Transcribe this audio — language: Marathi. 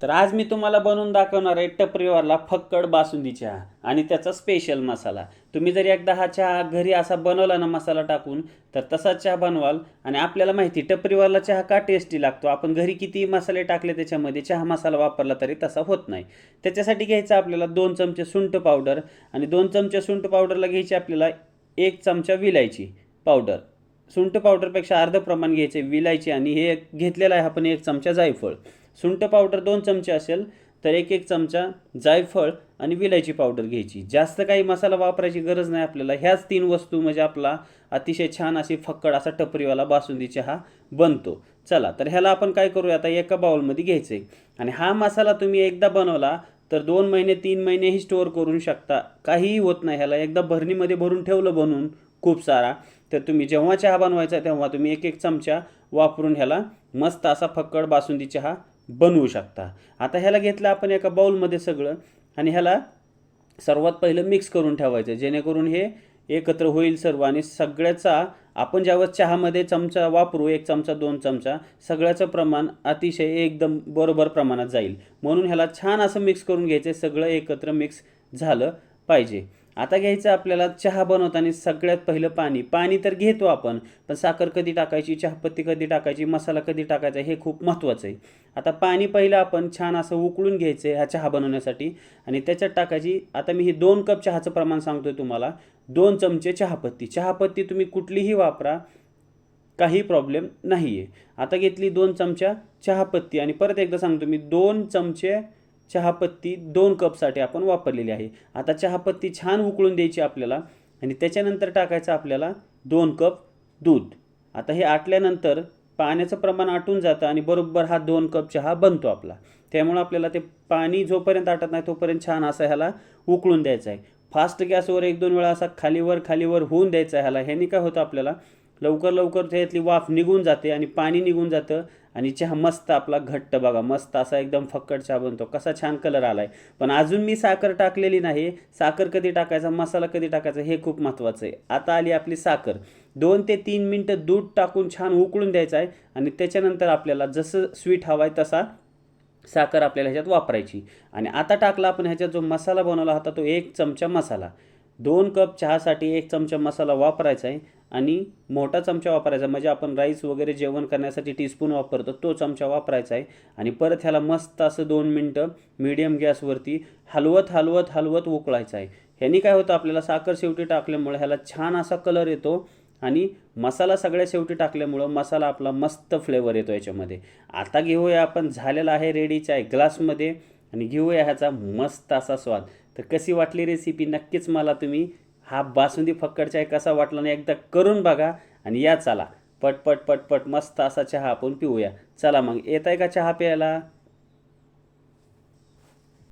तर आज मी तुम्हाला बनवून दाखवणार आहे टपरीवाला फक्कड बासुंदी चहा आणि त्याचा स्पेशल मसाला. तुम्ही जर एकदा हा चहा घरी असा बनवला ना मसाला टाकून, तर तसाच चहा बनवाल. आणि आपल्याला माहिती टपरीवाला चहा का टेस्टी लागतो. आपण घरी किती मसाले टाकले त्याच्यामध्ये चहा मसाला वापरला तरी तसा होत नाही. त्याच्यासाठी घ्यायचं आपल्याला 2 चमचे सुंठ पावडर आणि 2 चमचे सुंठ पावडरला घ्यायची आपल्याला 1 चमचा विलायची पावडर. सुंठ पावडरपेक्षा अर्ध प्रमाण घ्यायचे विलायची आणि हे घेतलेलं आहे आपण 1 चमचा जायफळ. सुंठ पावडर 2 चमचे असेल तर 1 चमचा जायफळ आणि विलायची पावडर घ्यायची. जास्त काही मसाला वापरायची गरज नाही आपल्याला. ह्याच 3 वस्तू म्हणजे आपला अतिशय छान अशी फक्कड असा टपरीवाला बासुंदी चहा बनतो. चला तर ह्याला आपण काय करूया, आता एका बाउलमध्ये घ्यायचं आहे. आणि हा मसाला तुम्ही एकदा बनवला तर 2 महिने 3 महिनेही स्टोअर करू शकता, काहीही होत नाही. ह्याला एकदा भरणीमध्ये भरून ठेवलं बनवून खूप सारा, तर तुम्ही जेव्हा चहा बनवायचा तेव्हा तुम्ही 1 चमचा वापरून ह्याला मस्त असा फक्कड बासुंदी चहा बनवू शकता. आता ह्याला घेतलं आपण एका बाउलमध्ये सगळं आणि ह्याला सर्वात पहिलं मिक्स करून ठेवायचं, जेणेकरून हे एकत्र होईल सर्व. आणि सगळ्याचा आपण ज्यावेळेस चहामध्ये चमचा वापरू 1 चमचा 2 चमचा सगळ्याचं प्रमाण अतिशय एकदम बरोबर प्रमाणात जाईल. म्हणून ह्याला छान असं मिक्स करून घ्यायचं, सगळं एकत्र मिक्स झालं पाहिजे. आता घ्यायचं आपल्याला चहा बनवताना सगळ्यात पहिलं पाणी. पाणी तर घेतो आपण, पण साखर कधी टाकायची, चहापत्ती कधी टाकायची, मसाला कधी टाकायचा हे खूप महत्त्वाचं आहे. आता पाणी पहिलं आपण छान असं उकळून घ्यायचं आहे ह्या चहा बनवण्यासाठी आणि त्याच्यात टाकायची. आता मी हे 2 कप चहाचं प्रमाण सांगतोय तुम्हाला. 2 चमचे चहापत्ती. चहापत्ती तुम्ही कुठलीही वापरा, काही प्रॉब्लेम नाही आहे. आता घेतली 2 चमचा चहापत्ती आणि परत एकदा सांगतो मी 2 चमचे चहापत्ती 2 कपसाठी आपण वापरलेली आहे. आता चहापत्ती छान उकळून द्यायची आपल्याला आणि त्याच्यानंतर टाकायचं आपल्याला 2 कप दूध. आता हे आटल्यानंतर पाण्याचं प्रमाण आटून जातं आणि बरोबर हा 2 कप चहा बनतो आपला. त्यामुळं आपल्याला ते पाणी जोपर्यंत आटत नाही तोपर्यंत छान असं ह्याला उकळून द्यायचं आहे. फास्ट गॅसवर 1-2 वेळा असा खालीवर होऊन द्यायचा आहे ह्याला. ह्याने काय होतं आपल्याला लवकर त्यातली वाफ निघून जाते आणि पाणी निघून जातं आणि चहा मस्त आपला घट्ट बघा मस्त असा एकदम फक्कड चहा बनतो. कसा छान कलर आलाय. पण अजून मी साखर टाकलेली नाही. साखर कधी टाकायचा, मसाला कधी टाकायचा हे खूप महत्त्वाचं आहे. आता आली आपली साखर. 2 ते 3 मिनटं दूध टाकून छान उकळून द्यायचं आहे आणि त्याच्यानंतर आपल्याला जसं स्वीट हवा आहे तसा साखर आपल्याला ह्याच्यात वापरायची. आणि आता टाकला आपण ह्याच्यात जो मसाला बनवला होता तो 1 चमचा मसाला. 2 कप चहासाठी 1 चमचा मसाला वापरायचा आहे आणि मोठा चमचा वापरायचा, म्हणजे आपण राईस वगैरे जेवण करण्यासाठी टीस्पून वापरतो तो चमचा वापरायचा आहे. आणि परत ह्याला मस्त असं 2 मिनटं मीडियम गॅसवरती हलवत उकळायचं आहे. ह्यानी काय होतं आपल्याला साखर शेवटी टाकल्यामुळे ह्याला छान असा कलर येतो आणि मसाला सगळ्या शेवटी टाकल्यामुळं मसाला आपला मस्त फ्लेवर येतो याच्यामध्ये. आता घेऊया आपण, झालेला आहे रेडीचा आहे ग्लासमध्ये आणि घेऊया ह्याचा मस्त असा स्वाद. तर कशी वाटली रेसिपी नक्कीच मला तुम्ही हा बासुंदी फक्कड चहा कसा वाटला ना एकदा करून बघा. आणि या चला पट मस्त असा चहा आपण पिऊया. चला मग येत आहे का चहा प्यायला?